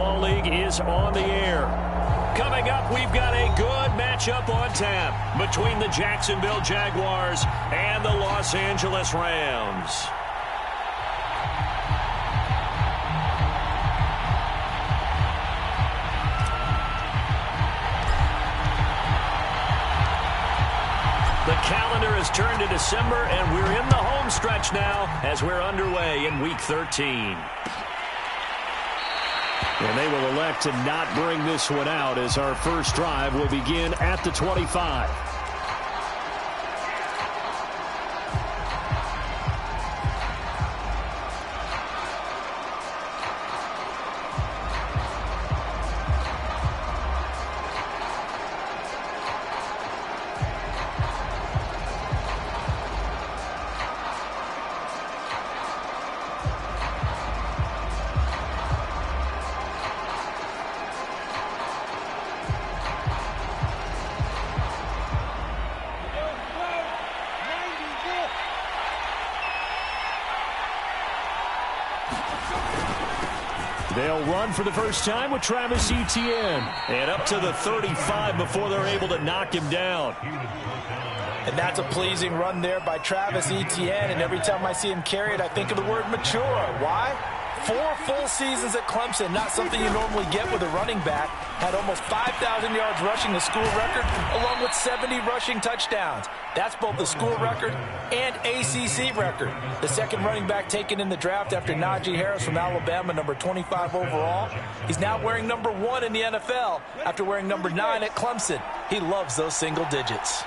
League is on the air. Coming up, we've got a good matchup on tap between the Jacksonville Jaguars and the Los Angeles Rams. The calendar has turned to December, and we're in the home stretch now as we're underway in Week 13. And they will elect to not bring this one out as our first drive will begin at the 25. They'll run for the first time with Travis Etienne. And up to the 35 before they're able to knock him down. And that's a pleasing run there by Travis Etienne. And every time I see him carry it, I think of the word mature. Why? 4 full seasons at Clemson, not something you normally get with a running back. Had almost 5,000 yards rushing, the school record, along with 70 rushing touchdowns. That's both the school record and ACC record. The second running back taken in the draft after Najee Harris from Alabama, number 25 overall. He's now wearing number 1 in the NFL after wearing number 9 at Clemson. He loves those single digits.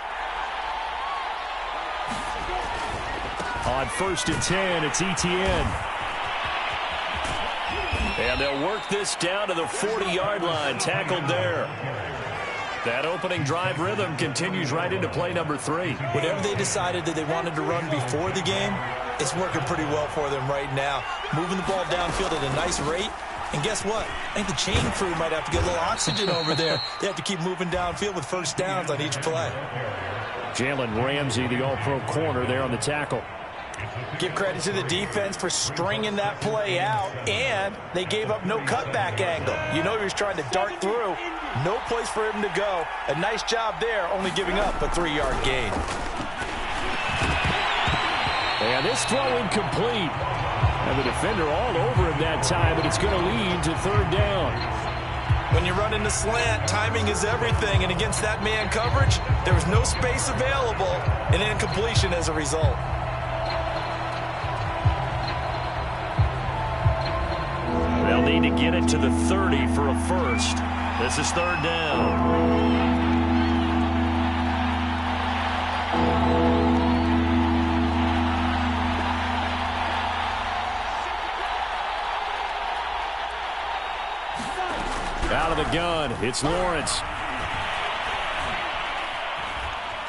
On 1st and 10, it's Etienne. And they'll work this down to the 40-yard line, tackled there. That opening drive rhythm continues right into play number 3. Whatever they decided that they wanted to run before the game, it's working pretty well for them right now. Moving the ball downfield at a nice rate. And guess what? I think the chain crew might have to get a little oxygen over there. They have to keep moving downfield with first downs on each play. Jalen Ramsey, the all-pro corner there on the tackle. Give credit to the defense for stringing that play out, and they gave up no cutback angle. You know he was trying to dart through. No place for him to go. A nice job there, only giving up a 3-yard gain. And this throw incomplete. And the defender all over him that time, but it's going to lead to 3rd down. When you run in the slant, timing is everything, and against that man coverage, there was no space available, and incompletion as a result. They'll need to get it to the 30 for a first. This is 3rd down. Out of the gun, it's Lawrence.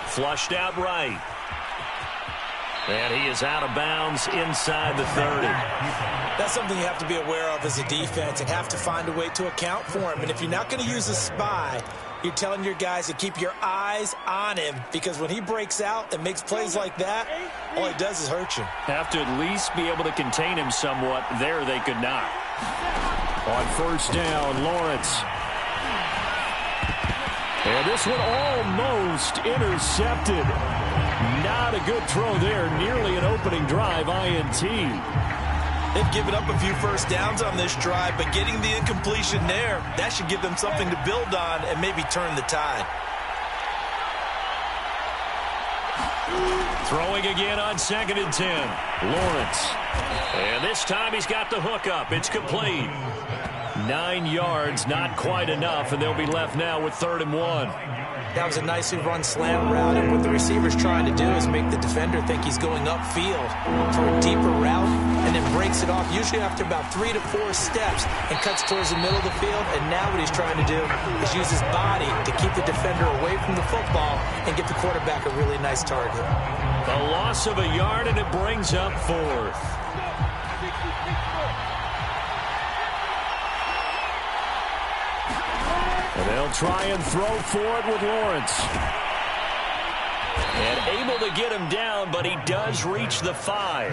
Flushed out right. And he is out of bounds inside the 30. That's something you have to be aware of as a defense and have to find a way to account for him. And if you're not going to use a spy, you're telling your guys to keep your eyes on him, because when he breaks out and makes plays like that, all he does is hurt you. Have to at least be able to contain him somewhat. There they could not. On 1st down, Lawrence. And this one almost intercepted. Not a good throw there. Nearly an opening drive INT. They've given up a few first downs on this drive, but getting the incompletion there, that should give them something to build on and maybe turn the tide. Throwing again on 2nd and 10. Lawrence. And this time he's got the hook up. It's complete. 9 yards, not quite enough, and they'll be left now with 3rd and 1. That was a nicely run slant route, and what the receiver's trying to do is make the defender think he's going upfield for a deeper route, and then breaks it off, usually after about 3 to 4 steps, and cuts towards the middle of the field. And now what he's trying to do is use his body to keep the defender away from the football and get the quarterback a really nice target. The loss of a yard, and it brings up 4th. And they'll try and throw for it with Lawrence. And able to get him down, but he does reach the 5.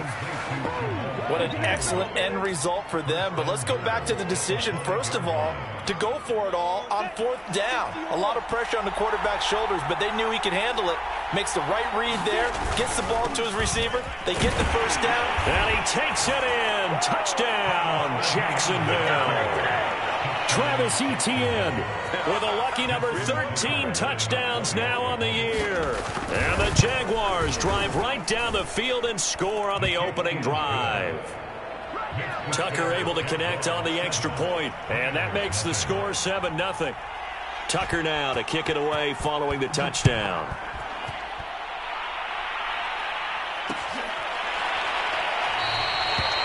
What an excellent end result for them. But let's go back to the decision, first of all, to go for it all on 4th down. A lot of pressure on the quarterback's shoulders, but they knew he could handle it. Makes the right read there, gets the ball to his receiver. They get the first down. And he takes it in. Touchdown, Jacksonville. Travis Etienne with a lucky number 13 touchdowns now on the year. And the Jaguars drive right down the field and score on the opening drive. Tucker able to connect on the extra point, and that makes the score 7-0. Tucker now to kick it away following the touchdown.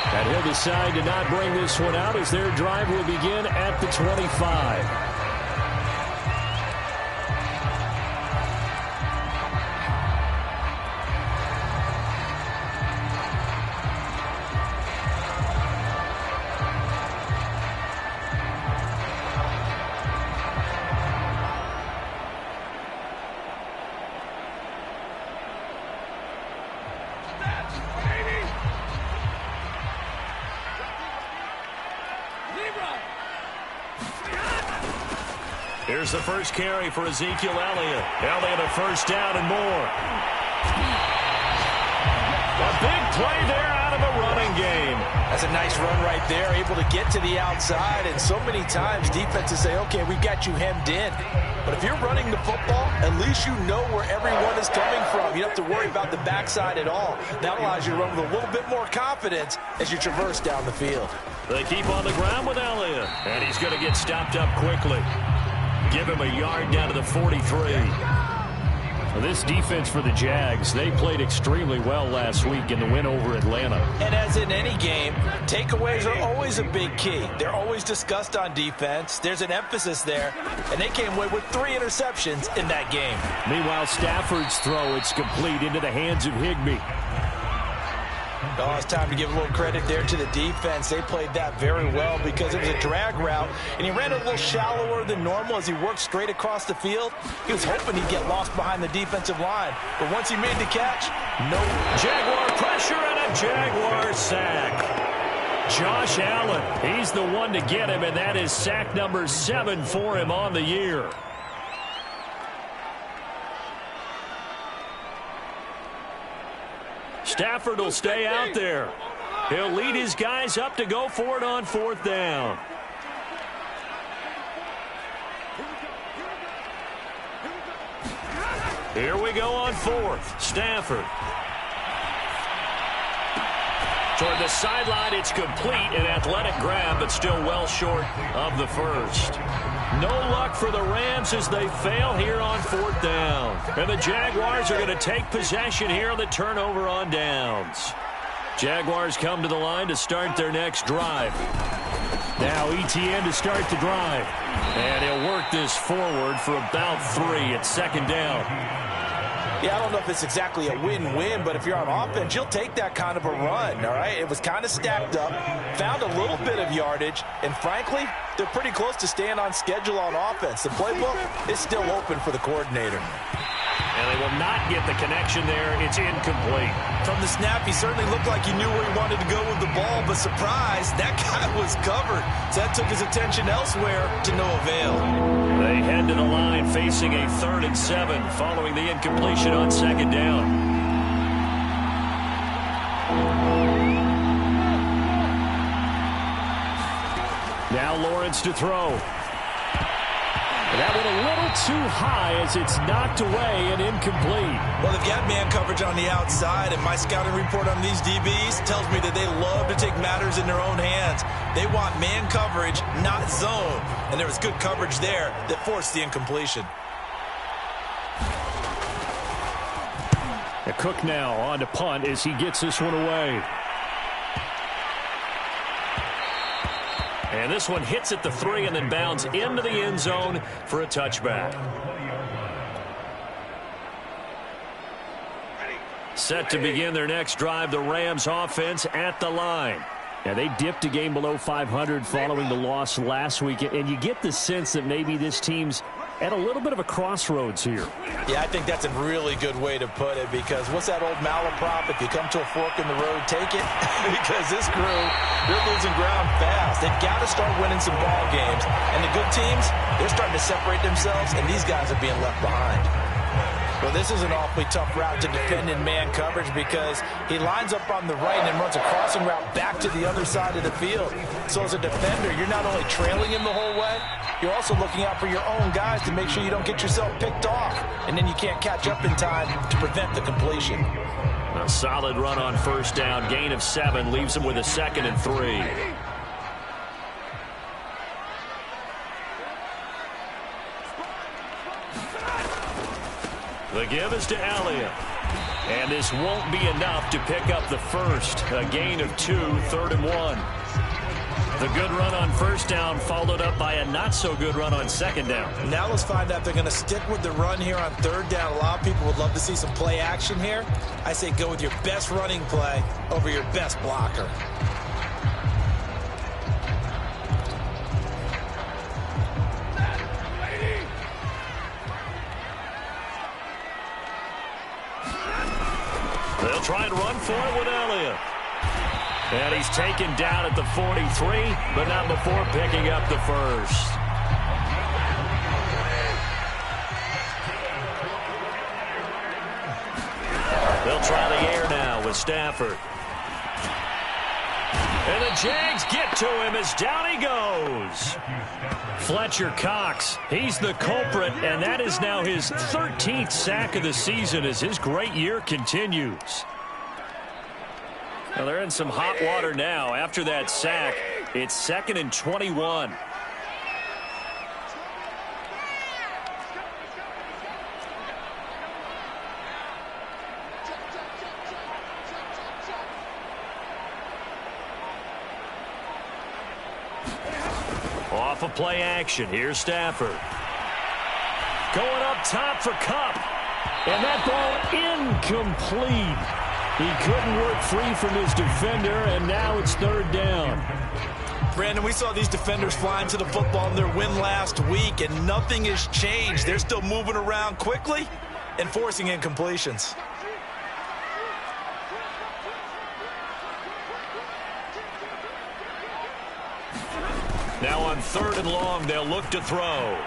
And he'll decide to not bring this one out as their drive will begin at the 25. Here's the first carry for Ezekiel Elliott. Elliott a first down and more. A big play there out of a running game. That's a nice run right there, able to get to the outside. And so many times defenses say, okay, we've got you hemmed in. But if you're running the football, at least you know where everyone is coming from. You don't have to worry about the backside at all. That allows you to run with a little bit more confidence as you traverse down the field. They keep on the ground with Elliott. And he's going to get stopped up quickly. Give him a yard down to the 43. Well, this defense for the Jags, they played extremely well last week in the win over Atlanta. And as in any game, takeaways are always a big key. They're always discussed on defense. There's an emphasis there, and they came away with 3 interceptions in that game. Meanwhile, Stafford's throw, it's complete into the hands of Higbee. Oh, it's time to give a little credit there to the defense. They played that very well because it was a drag route, and he ran a little shallower than normal as he worked straight across the field. He was hoping he'd get lost behind the defensive line, but once he made the catch, no. Jaguar pressure and a Jaguar sack. Josh Allen, he's the one to get him, and that is sack number 7 for him on the year. Stafford will stay out there. He'll lead his guys up to go for it on 4th down. Here we go on 4th. Stafford. Toward the sideline, it's complete. An athletic grab, but still well short of the first. No luck for the Rams as they fail here on 4th down. And the Jaguars are going to take possession here on the turnover on downs. Jaguars come to the line to start their next drive. Now Etienne to start the drive. And he'll work this forward for about 3 at 2nd down. Yeah, I don't know if it's exactly a win-win, but if you're on offense, you'll take that kind of a run, all right? It was kind of stacked up, found a little bit of yardage, and frankly, they're pretty close to staying on schedule on offense. The playbook is still open for the coordinator. And they will not get the connection there. It's incomplete. From the snap, he certainly looked like he knew where he wanted to go with the ball, but surprise, that guy was covered. So that took his attention elsewhere to no avail. They head to the line facing a 3rd and 7 following the incompletion on 2nd down. Now Lawrence to throw. That one a little too high as it's knocked away and incomplete. Well, they've got man coverage on the outside, and my scouting report on these DBs tells me that they love to take matters in their own hands. They want man coverage, not zone. And there was good coverage there that forced the incompletion. Cook now on to punt as he gets this one away. And this one hits at the 3 and then bounds into the end zone for a touchback. Set to begin their next drive, the Rams offense at the line. Now, they dipped a game below 500 following the loss last week, and you get the sense that maybe this team's at a little bit of a crossroads here. Yeah, I think that's a really good way to put it, because what's that old malaprop? If you come to a fork in the road, take it. Because this crew, they're losing ground fast. They've got to start winning some ball games. And the good teams, they're starting to separate themselves, and these guys are being left behind. Well, this is an awfully tough route to defend in man coverage, because he lines up on the right and then runs a crossing route back to the other side of the field. So as a defender, you're not only trailing him the whole way, you're also looking out for your own guys to make sure you don't get yourself picked off, and then you can't catch up in time to prevent the completion. A solid run on first down. Gain of 7 leaves him with a 2nd and 3. The give is to Elliott. And this won't be enough to pick up the first. A gain of 2, 3rd and 1. The good run on first down followed up by a not-so-good run on second down. Now let's find out if they're going to stick with the run here on third down. A lot of people would love to see some play action here. I say go with your best running play over your best blocker. They'll try and run for it with Elliott. And he's taken down at the 43, but not before picking up the first. They'll try the air now with Stafford. And the Jags get to him as down he goes. Fletcher Cox, he's the culprit, and that is now his 13th sack of the season as his great year continues. Well, they're in some hot water now. After that sack, it's 2nd and 21. Off of play action. Here's Stafford. Going up top for Kupp. And that ball incomplete. He couldn't work free from his defender, and now it's 3rd down. Brandon, we saw these defenders flying to the football in their win last week, and nothing has changed. They're still moving around quickly and forcing incompletions. Now on 3rd and long, they'll look to throw.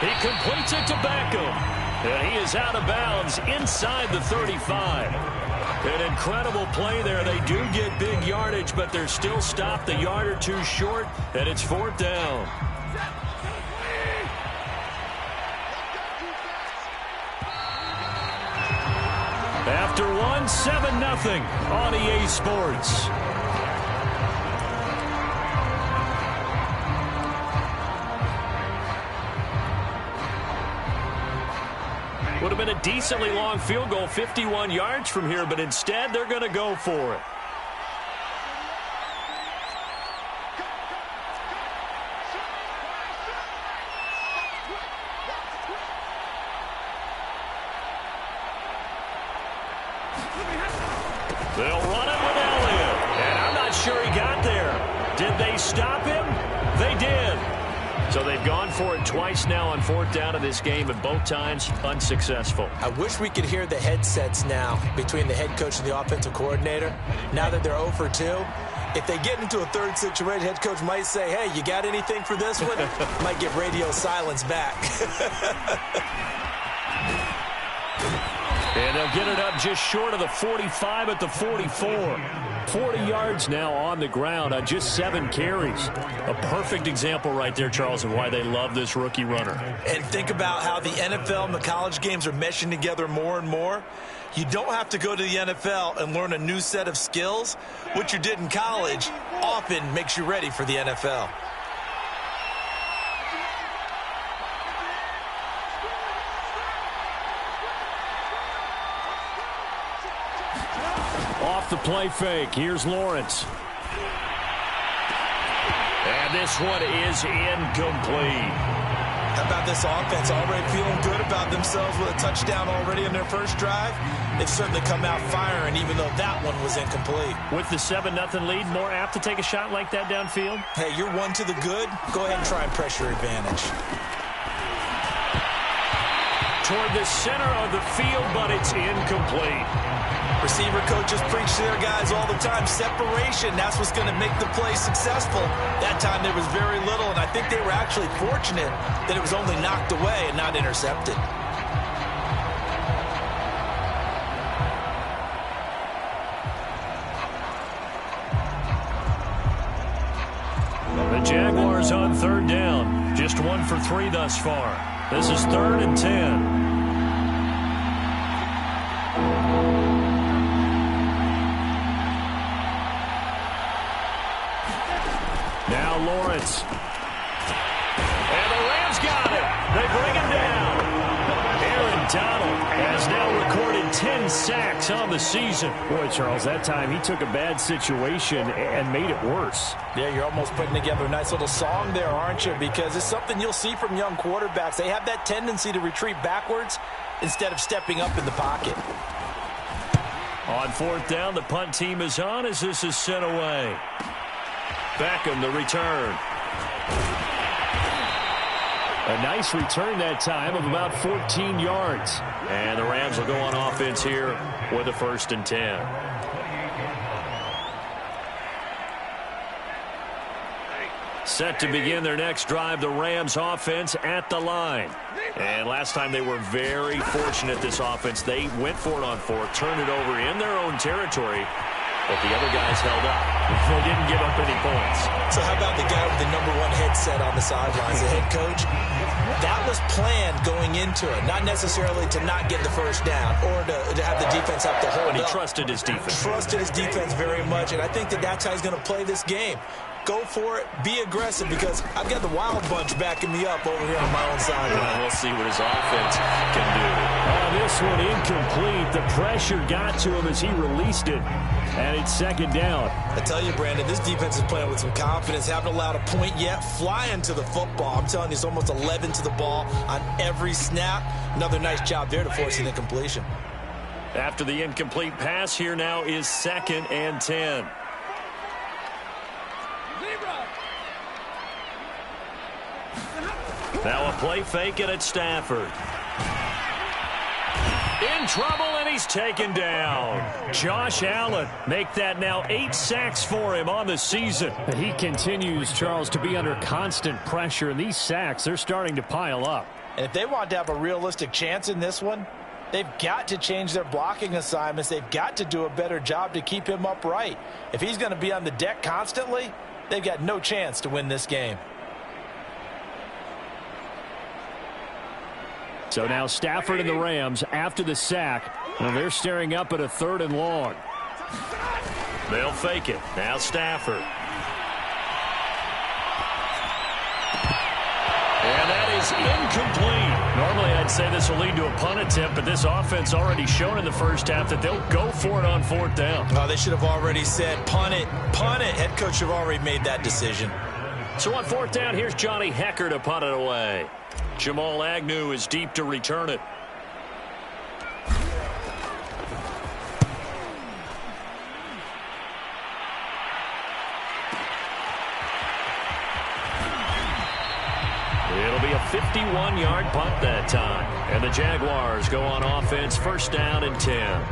He completes it to Beckham. And he is out of bounds inside the 35. An incredible play there. They do get big yardage, but they're still stopped a yard or 2 short, and it's 4th down. After 1, 7-0 on EA Sports. Would have been a decently long field goal, 51 yards from here, but instead they're going to go for it. They'll run it with Elliott, and I'm not sure he got there. Did they stop him? They did. So they've gone for it twice now on 4th down in this game, and both times unsuccessful. I wish we could hear the headsets now between the head coach and the offensive coordinator. Now that they're 0 for 2, if they get into a third situation, head coach might say, hey, you got anything for this one? Might get radio silence back. And they'll get it up just short of the 45 at the 44. 40 yards now on the ground on just 7 carries. A perfect example right there, Charles, of why they love this rookie runner. And think about how the NFL and the college games are meshing together more and more. You don't have to go to the NFL and learn a new set of skills. What you did in college often makes you ready for the NFL. Off the play fake, here's Lawrence. And this one is incomplete. How about this offense already feeling good about themselves with a touchdown already in their first drive? They've certainly come out firing, even though that one was incomplete. With the 7-0 lead, more apt to take a shot like that downfield? Hey, you're one to the good. Go ahead and try and pressure advantage. Toward the center of the field, but it's incomplete. Receiver coaches preach to their guys all the time. Separation, that's what's going to make the play successful. That time there was very little, and I think they were actually fortunate that it was only knocked away and not intercepted. The Jaguars on 3rd down. Just 1 for 3 thus far. This is 3rd and 10. Now Lawrence. And the Rams got it. They bring him down. Aaron Donald has now recorded 10 sacks on the season. Boy, Charles, that time he took a bad situation and made it worse. Yeah, you're almost putting together a nice little song there, aren't you? Because it's something you'll see from young quarterbacks. They have that tendency to retreat backwards instead of stepping up in the pocket. On 4th down, the punt team is on as this is sent away. Beckham, the return. A nice return that time of about 14 yards. And the Rams will go on offense here with a 1st and 10. Set to begin their next drive, the Rams offense at the line. And last time they were very fortunate, this offense. They went for it on 4th, turned it over in their own territory, but the other guys held up. They didn't give up any points. So how about the guy with the #1 headset on the sidelines, the head coach? That was planned going into it, not necessarily to not get the first down or to have the defense have to hold up. But he trusted his defense. Trusted his defense very much, and I think that's how he's going to play this game. Go for it. Be aggressive, because I've got the Wild Bunch backing me up over here on my own side. We'll see what his offense can do. This one incomplete. The pressure got to him as he released it, and it's 2nd down. I tell you, Brandon, this defense is playing with some confidence. Haven't allowed a point yet. Flying to the football. I'm telling you, it's almost 11 to the ball on every snap. Another nice job there to force an incompletion. After the incomplete pass, here now is 2nd and 10. Now a play fake it at Stafford. In trouble, and he's taken down. Josh Allen, make that now 8 sacks for him on the season. And he continues, Charles, to be under constant pressure, and these sacks, they're starting to pile up. And if they want to have a realistic chance in this one, they've got to change their blocking assignments. They've got to do a better job to keep him upright. If he's going to be on the deck constantly, they've got no chance to win this game. So now Stafford and the Rams after the sack. And they're staring up at a 3rd and long. They'll fake it. Now Stafford. And that is incomplete. Normally I'd say this will lead to a punt attempt, but this offense already shown in the first half that they'll go for it on 4th down. Oh, they should have already said punt it, punt it. Head coach should have already made that decision. So on 4th down, here's Johnny Hekker to punt it away. Jamal Agnew is deep to return it. It'll be a 51-yard punt that time. And the Jaguars go on offense, 1st down and 10.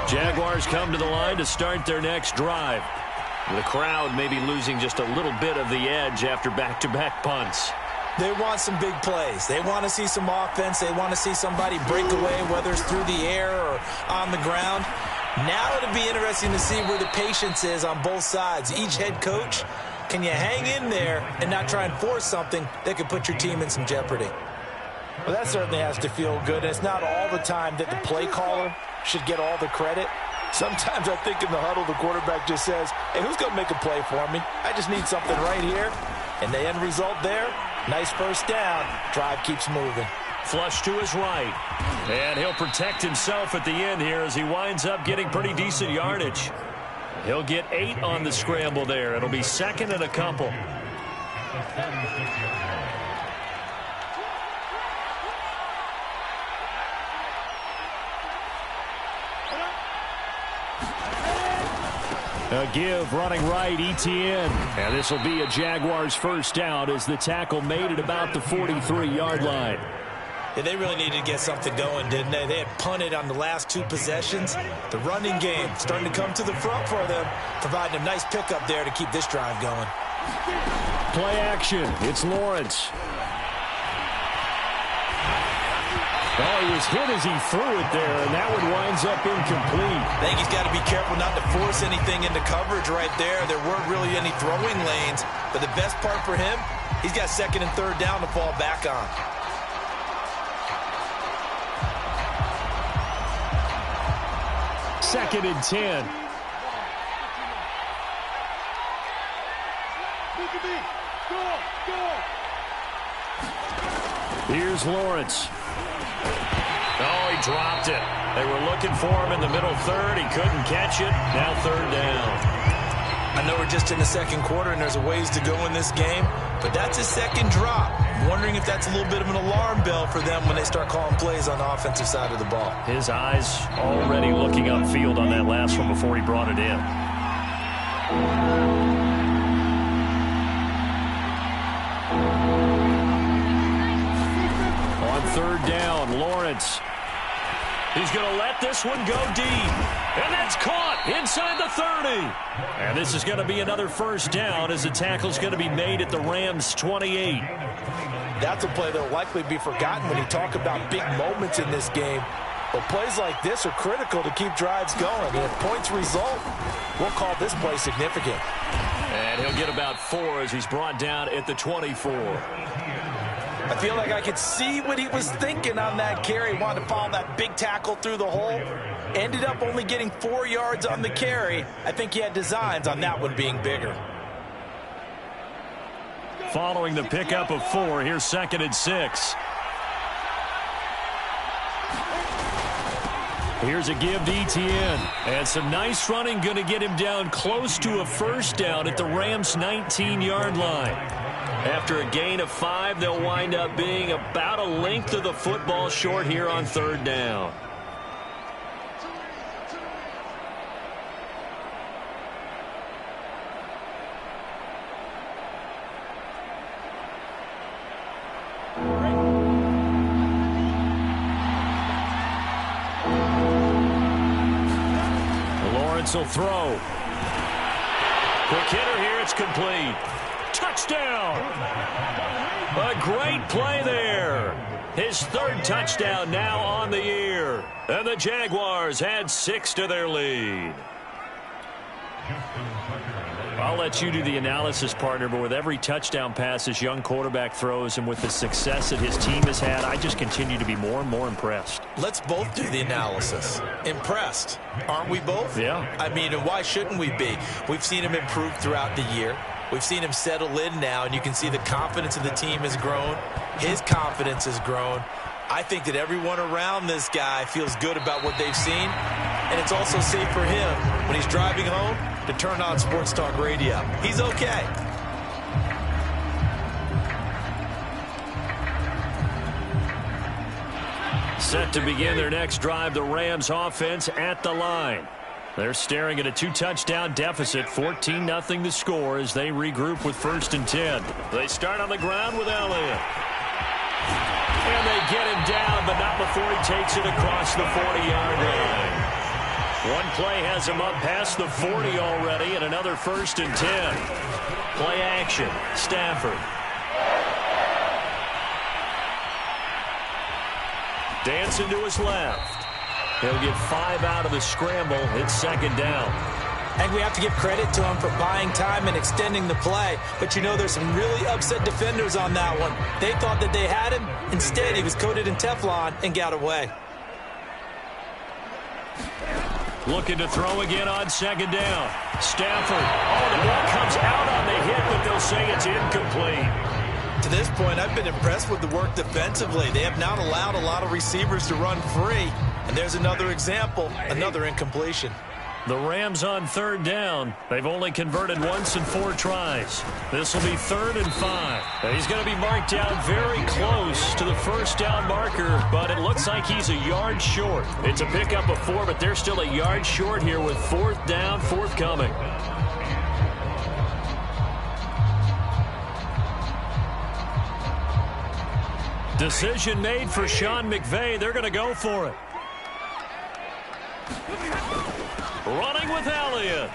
Jaguars come to the line to start their next drive. The crowd may be losing just a little bit of the edge after back-to-back punts. They want some big plays. They want to see some offense. They want to see somebody break away, whether it's through the air or on the ground. Now it'll be interesting to see where the patience is on both sides. Each head coach, can you hang in there and not try and force something that could put your team in some jeopardy? Well, that certainly has to feel good. And it's not all the time that the play caller should get all the credit. Sometimes I think in the huddle, the quarterback just says, hey, who's going to make a play for me? I just need something right here. And the end result there, nice 1st down. Drive keeps moving. Flush to his right. And he'll protect himself at the end here as he winds up getting pretty decent yardage. He'll get 8 on the scramble there. It'll be 2nd and a couple. A give running right, Etienne. And this will be a Jaguars first down as the tackle made it about the 43-yard line. Yeah, they really needed to get something going, didn't they? They had punted on the last 2 possessions. The running game starting to come to the front for them, providing a nice pickup there to keep this drive going. Play action. It's Lawrence. Oh, he was hit as he threw it there, and that one winds up incomplete. I think he's got to be careful not to force anything into coverage right there. There weren't really any throwing lanes, but the best part for him, he's got 2nd and 3rd down to fall back on. Second and 10. Here's Lawrence. Oh, he dropped it. They were looking for him in the middle 3rd. He couldn't catch it. Now 3rd down. I know we're just in the 2nd quarter and there's a ways to go in this game, but that's his 2nd drop. I'm wondering if that's a little bit of an alarm bell for them when they start calling plays on the offensive side of the ball. His eyes already looking upfield on that last one before he brought it in. On 3rd down, Lawrence. He's going to let this one go deep. And that's caught inside the 30. And this is going to be another first down as the tackle's going to be made at the Rams' 28. That's a play that will likely be forgotten when you talk about big moments in this game. But plays like this are critical to keep drives going. And if points result, we'll call this play significant. And he'll get about 4 as he's brought down at the 24. I feel like I could see what he was thinking on that carry. Wanted to follow that big tackle through the hole. Ended up only getting 4 yards on the carry. I think he had designs on that one being bigger. Following the pickup of 4, here's 2nd and 6. Here's a give to Etienne. And some nice running going to get him down close to a first down at the Rams' 19-yard line. After a gain of 5, they'll wind up being about a length of the football short here on 3rd down. Lawrence will throw. Quick hitter here, it's complete. Touchdown! A great play there. His 3rd touchdown now on the year. And the Jaguars add 6 to their lead. I'll let you do the analysis, partner, but with every touchdown pass this young quarterback throws and with the success that his team has had, I just continue to be more and more impressed. Let's both do the analysis. Impressed. Aren't we both? Yeah. I mean, and why shouldn't we be? We've seen him improve throughout the year. We've seen him settle in now, and you can see the confidence of the team has grown. His confidence has grown. I think that everyone around this guy feels good about what they've seen, and it's also safe for him when he's driving home to turn on Sports Talk Radio. He's okay. Set to begin their next drive, the Rams offense at the line. They're staring at a 2-touchdown deficit, 14-0 the score as they regroup with 1st and 10. They start on the ground with Elliott. And they get him down, but not before he takes it across the 40-yard line. One play has him up past the 40 already, and another 1st and 10. Play action, Stafford. Dancing to his left. He'll get 5 out of the scramble. It's 2nd down. I think we have to give credit to him for buying time and extending the play. But, you know, there's some really upset defenders on that one. They thought that they had him. Instead, he was coated in Teflon and got away. Looking to throw again on 2nd down. Stafford. Oh, the ball comes out on the hit, but they'll say it's incomplete. To this point, I've been impressed with the work defensively. They have not allowed a lot of receivers to run free. And there's another example, another incompletion. The Rams on third down. They've only converted once in 4 tries. This will be 3rd and 5. He's going to be marked down very close to the first down marker, but it looks like he's a yard short. It's a pickup of 4, but they're still a yard short here with 4th down forthcoming. Decision made for Sean McVay. They're going to go for it. Running with Elliott.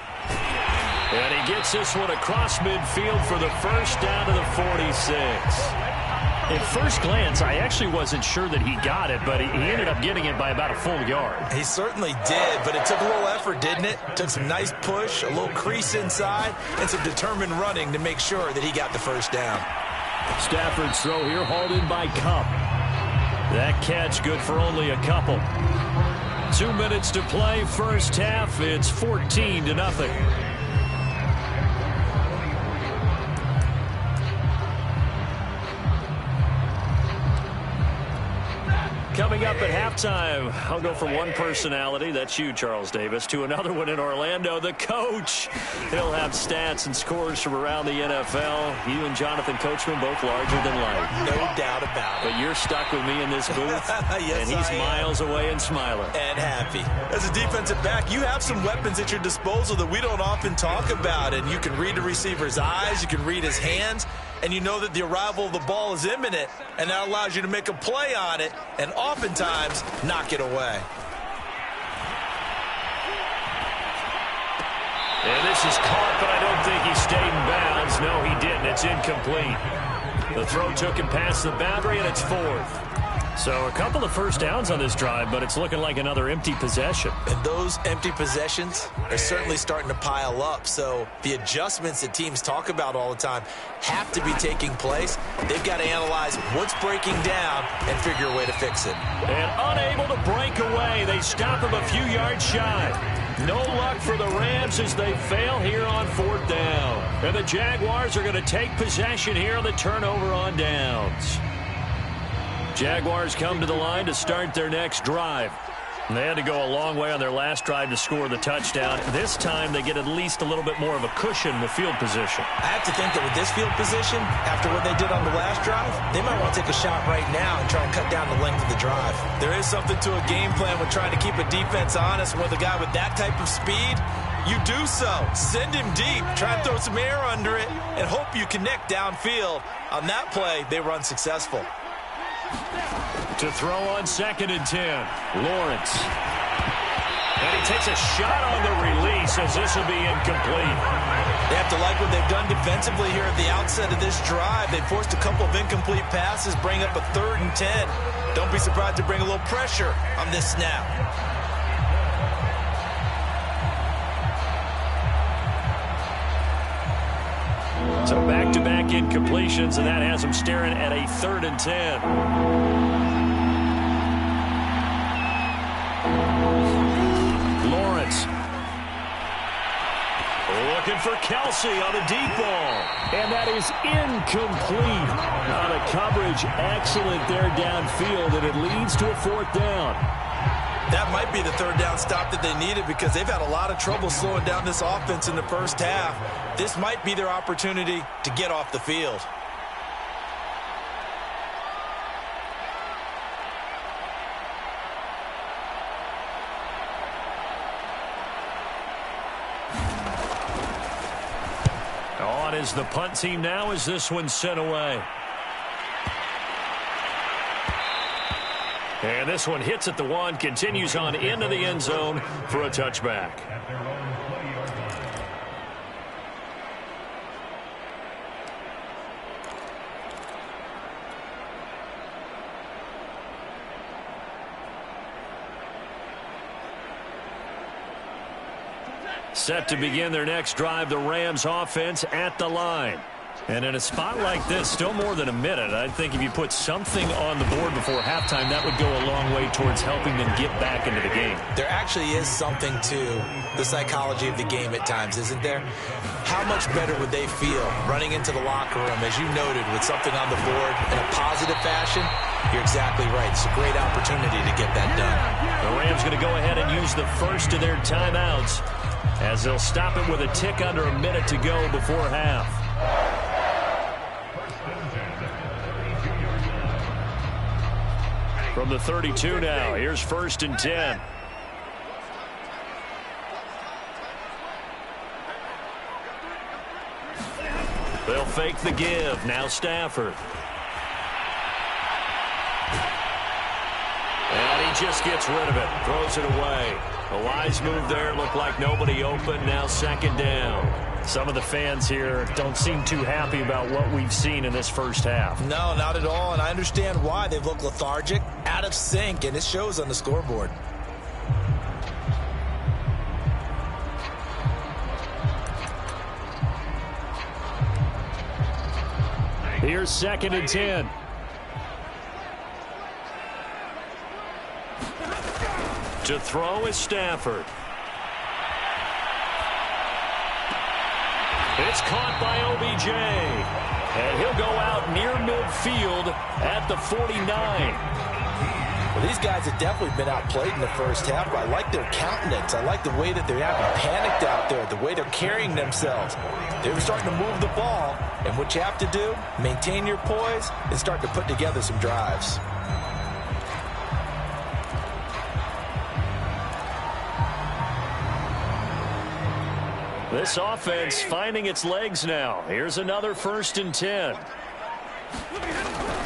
And he gets this one across midfield for the first down to the 46. At first glance, I actually wasn't sure that he got it, but he ended up getting it by about a full yard. He certainly did, but it took a little effort, didn't it? Took some nice push, a little crease inside, and some determined running to make sure that he got the first down. Stafford's throw here hauled in by Kupp. That catch good for only a couple. 2 minutes to play, first half. It's 14-0. Coming up at halftime, I'll go from one personality, that's you, Charles Davis, to another one in Orlando, the coach. He'll have stats and scores from around the NFL. You and Jonathan Coachman both larger than life. No doubt about it. But you're stuck with me in this booth, yes, and he's miles away and smiling. And happy. As a defensive back, you have some weapons at your disposal that we don't often talk about, and you can read the receiver's eyes, you can read his hands, and you know that the arrival of the ball is imminent, and that allows you to make a play on it and oftentimes knock it away. And this is caught, but I don't think he stayed in bounds. No, he didn't. It's incomplete. The throw took him past the boundary, and it's 4th. So a couple of first downs on this drive, but it's looking like another empty possession. And those empty possessions are certainly starting to pile up. So the adjustments that teams talk about all the time have to be taking place. They've got to analyze what's breaking down and figure a way to fix it. And unable to break away, they stop him a few yards shy. No luck for the Rams as they fail here on 4th down. And the Jaguars are going to take possession here on the turnover on downs. Jaguars come to the line to start their next drive. And they had to go a long way on their last drive to score the touchdown. This time they get at least a little bit more of a cushion with field position. I have to think that with this field position, after what they did on the last drive, they might want to take a shot right now and try and cut down the length of the drive. There is something to a game plan with trying to keep a defense honest. With a guy with that type of speed, you do so. Send him deep, try and throw some air under it, and hope you connect downfield. On that play, they were unsuccessful. To throw on 2nd and 10, Lawrence. And he takes a shot on the release as this will be incomplete. They have to like what they've done defensively here at the outset of this drive. They forced a couple of incomplete passes, bring up a 3rd and 10. Don't be surprised to bring a little pressure on this snap. So back-to-back incompletions, and that has them staring at a 3rd and 10. Lawrence. Looking for Kelsey on a deep ball. And that is incomplete. Now the coverage excellent there downfield, and it leads to a 4th down. That might be the 3rd down stop that they needed because they've had a lot of trouble slowing down this offense in the first half. This might be their opportunity to get off the field. On is the punt team now as this one's sent away. And this one hits at the 1, continues on into the end zone for a touchback. Set to begin their next drive, the Rams offense at the line. And in a spot like this, still more than a minute, I think if you put something on the board before halftime, that would go a long way towards helping them get back into the game. There actually is something to the psychology of the game at times, isn't there? How much better would they feel running into the locker room, as you noted, with something on the board in a positive fashion? You're exactly right. It's a great opportunity to get that done. The Rams going to go ahead and use the first of their timeouts as they'll stop it with a tick under a minute to go before half. From the 32 now, here's 1st and 10. They'll fake the give. Now Stafford. And he just gets rid of it. Throws it away. A wise move there. Looked like nobody open. Now 2nd down. Some of the fans here don't seem too happy about what we've seen in this first half. No, not at all. And I understand why. They've looked lethargic, out of sync, and it shows on the scoreboard. Here's 2nd and 10. To throw is Stafford. It's caught by OBJ. And he'll go out near midfield at the 49. Well, these guys have definitely been outplayed in the first half, but I like their countenance. I like the way that they haven't panicked out there, the way they're carrying themselves. They're starting to move the ball, and what you have to do, maintain your poise and start to put together some drives. This offense finding its legs now. Here's another 1st and 10.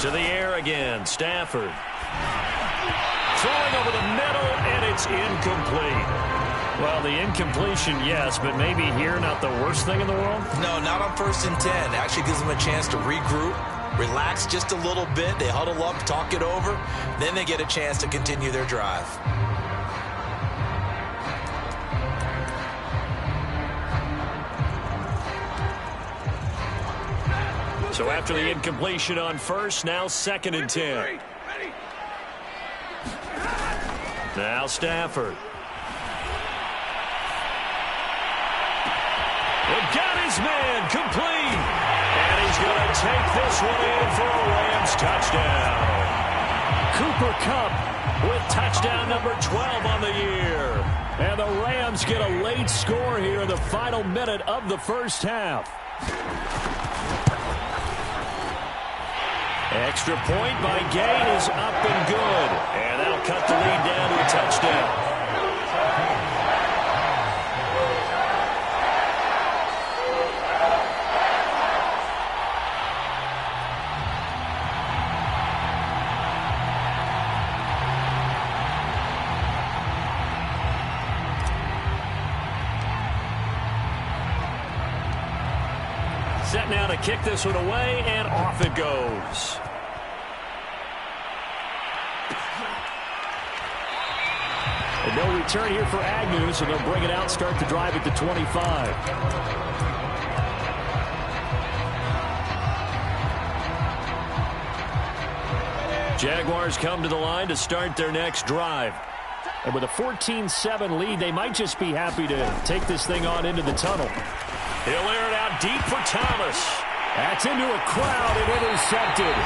To the air again, Stafford. Throwing over the middle, and it's incomplete. Well, the incompletion, yes, but maybe here not the worst thing in the world? No, not on 1st and 10. Actually gives them a chance to regroup, relax just a little bit. They huddle up, talk it over. Then they get a chance to continue their drive. So after the incompletion on 1st, now 2nd and 10. Now Stafford. They've got his man complete. And he's going to take this one in for a Rams touchdown. Cooper Kupp with touchdown number 12 on the year. And the Rams get a late score here in the final minute of the first half. Extra point by Gay is up and good. And that'll cut the lead down to a touchdown. Set now to kick this one away, and off it goes. And no return here for Agnew, so they'll bring it out, start the drive at the 25. Jaguars come to the line to start their next drive. And with a 14-7 lead, they might just be happy to take this thing on into the tunnel. He'll air it out deep for Thomas. That's into a crowd and intercepted.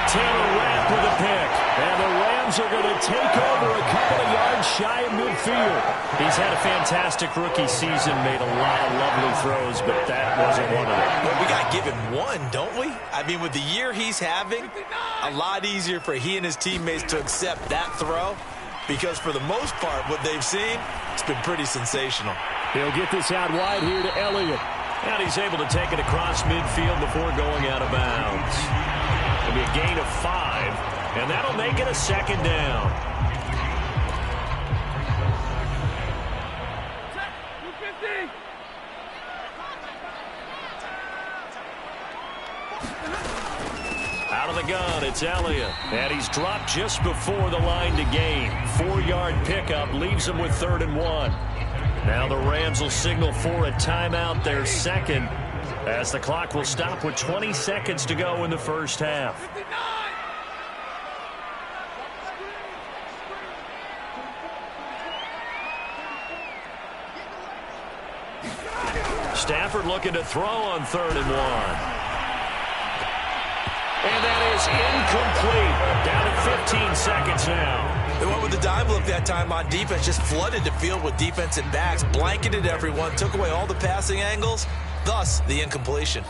Taylor Rapp with a pick. And the Rams are going to take over a couple of yards shy of midfield. He's had a fantastic rookie season, made a lot of lovely throws, but that wasn't one of them. Well, we got to give him one, don't we? I mean, with the year he's having, a lot easier for he and his teammates to accept that throw, because for the most part, what they've seen, it's been pretty sensational. He'll get this out wide here to Elliott. And he's able to take it across midfield before going out of bounds. It'll be a gain of 5, and that'll make it a 2nd down. Out of the gun, it's Elliott. And he's dropped just before the line to gain. 4-yard pickup leaves him with 3rd and 1. Now the Rams will signal for a timeout, their second, as the clock will stop with 20 seconds to go in the first half. Stafford looking to throw on 3rd and 1. And that is incomplete. Down to 15 seconds now. They went with the dime look that time on defense, just flooded the field with defensive backs, blanketed everyone, took away all the passing angles, thus the incompletion.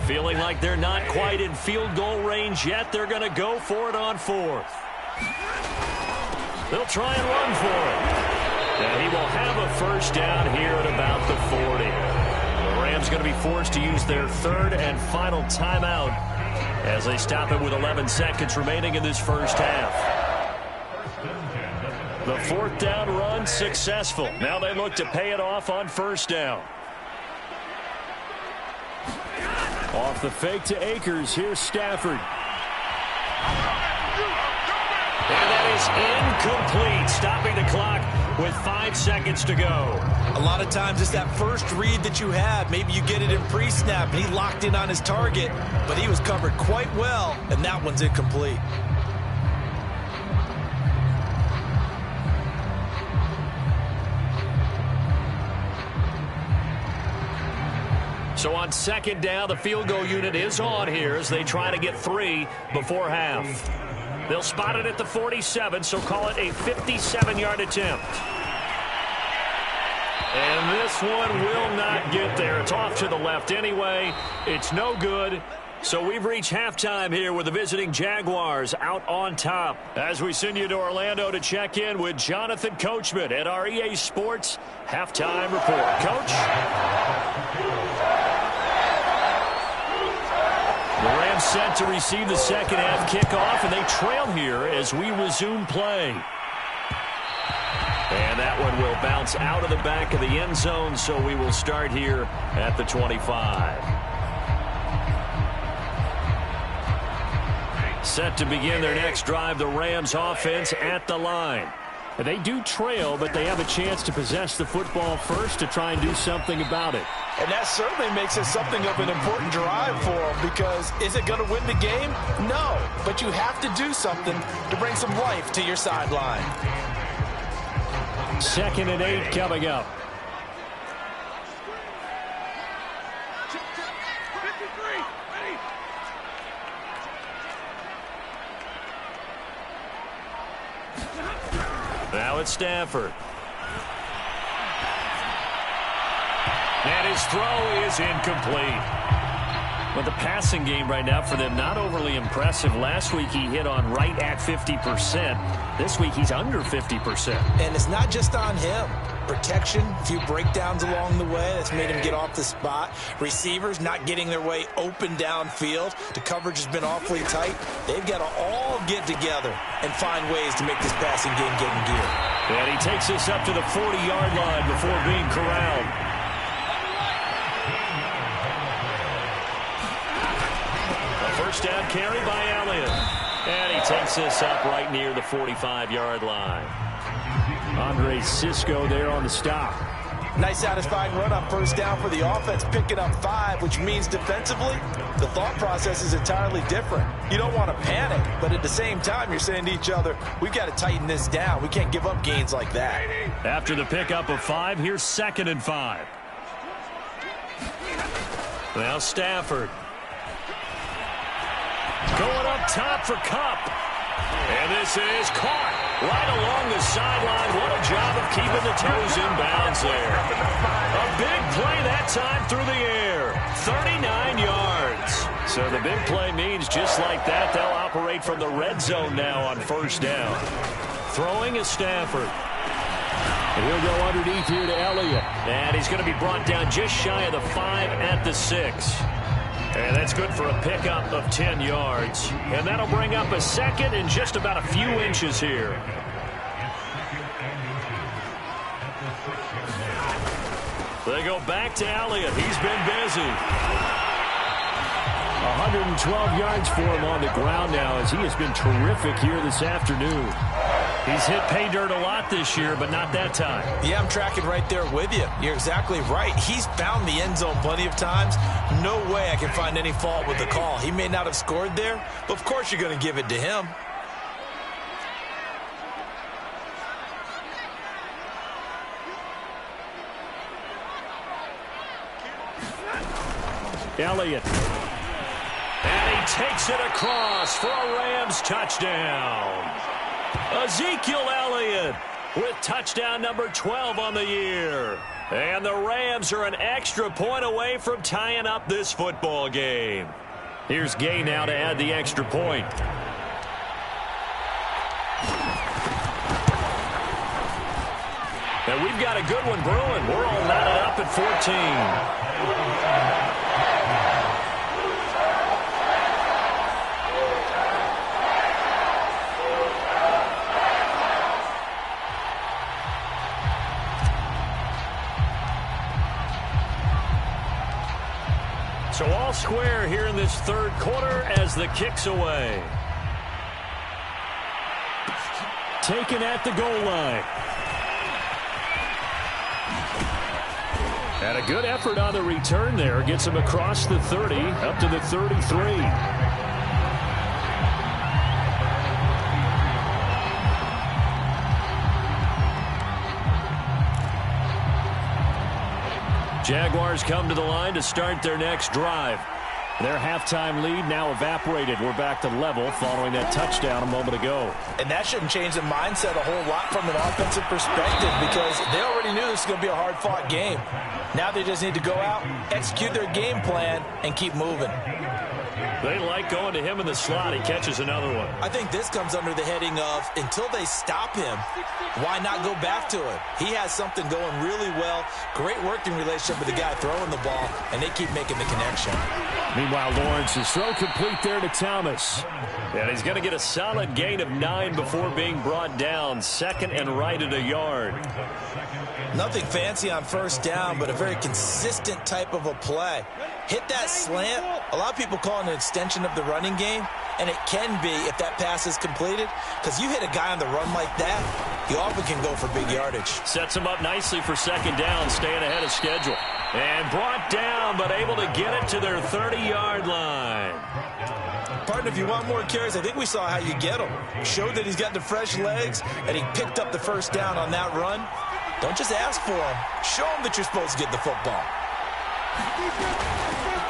Feeling like they're not quite in field goal range yet, they're going to go for it on fourth. They'll try and run for it. And he will have a first down here at about the 40. The Rams going to be forced to use their third and final timeout as they stop it with 11 seconds remaining in this first half. The fourth down run successful. Now they look to pay it off on first down. Off the fake to Akers. Here's Stafford. And that is incomplete, stopping the clock with 5 seconds to go. A lot of times it's that first read that you have. Maybe you get it in pre-snap, and he locked in on his target, but he was covered quite well, and that one's incomplete. So on second down, the field goal unit is on here as they try to get 3 before half. They'll spot it at the 47, so call it a 57-yard attempt. And this one will not get there. It's off to the left anyway. It's no good. So we've reached halftime here with the visiting Jaguars out on top. As we send you to Orlando to check in with Jonathan Coachman at our EA Sports Halftime Report. Coach? The Rams set to receive the second half kickoff, and they trail here as we resume play. And that one will bounce out of the back of the end zone, so we will start here at the 25. Set to begin their next drive, the Rams offense at the line. They do trail, but they have a chance to possess the football first to try and do something about it. And that certainly makes it something of an important drive for them, because is it going to win the game? No, but you have to do something to bring some life to your sideline. 2nd and 8 coming up. Now it's Stafford. And his throw is incomplete. Well, the passing game right now for them, not overly impressive. Last week he hit on right at 50%. This week he's under 50%. And it's not just on him. Protection, a few breakdowns along the way that's made him get off the spot. Receivers not getting their way open downfield. The coverage has been awfully tight. They've got to all get together and find ways to make this passing game get in gear. And he takes us up to the 40-yard line before being corralled. A first down carry by Elliott. And he takes us up right near the 45-yard line. Andre Cisco there on the stop. Nice satisfying run on first down for the offense, picking up 5, which means defensively, the thought process is entirely different. You don't want to panic, but at the same time, you're saying to each other, we've got to tighten this down. We can't give up gains like that. After the pickup of 5, here's 2nd and 5. Now Stafford. Going up top for Kupp. And this is caught right along the sideline. What a job of keeping the toes in bounds there. A big play that time through the air. 39 yards. So the big play means just like that, they'll operate from the red zone now on first down. Throwing is Stafford. And he'll go underneath here to Elliott. And he's going to be brought down just shy of the 5 at the 6. And that's good for a pickup of 10 yards. And that'll bring up a second and just about a few inches here. They go back to Elliott. He's been busy. 112 yards for him on the ground now as he has been terrific here this afternoon. He's hit pay dirt a lot this year, but not that time. Yeah, I'm tracking right there with you. You're exactly right. He's found the end zone plenty of times. No way I can find any fault with the call. He may not have scored there, but of course you're going to give it to him. Elliott. takes it across for a Rams touchdown. Ezekiel Elliott with touchdown number 12 on the year. And the Rams are an extra point away from tying up this football game. Here's Gay now to add the extra point. And we've got a good one brewing. We're all knotted up at 14. So all square here in this third quarter as the kick's away. Taken at the goal line. And a good effort on the return there. Gets him across the 30, up to the 33. Jaguars come to the line to start their next drive. Their halftime lead now evaporated. We're back to level following that touchdown a moment ago. And that shouldn't change the mindset a whole lot from an offensive perspective because they already knew this was going to be a hard-fought game. Now they just need to go out, execute their game plan, and keep moving. They like going to him in the slot. He catches another one. I think this comes under the heading of until they stop him, why not go back to it? He has something going really well. Great working relationship with the guy throwing the ball, and they keep making the connection. Meanwhile, Lawrence's throw complete there to Thomas. And he's going to get a solid gain of 9 before being brought down. Second and right at a yard. Nothing fancy on first down, but a very consistent type of a play. Hit that slant. A lot of people call it an extension of the running game, and it can be if that pass is completed, because you hit a guy on the run like that, he often can go for big yardage. Sets him up nicely for second down, staying ahead of schedule. And brought down, but able to get it to their 30-yard line. Partner, if you want more carries, I think we saw how you get him. Showed that he's got the fresh legs, and he picked up the first down on that run. Don't just ask for him. Show him that you're supposed to get the football.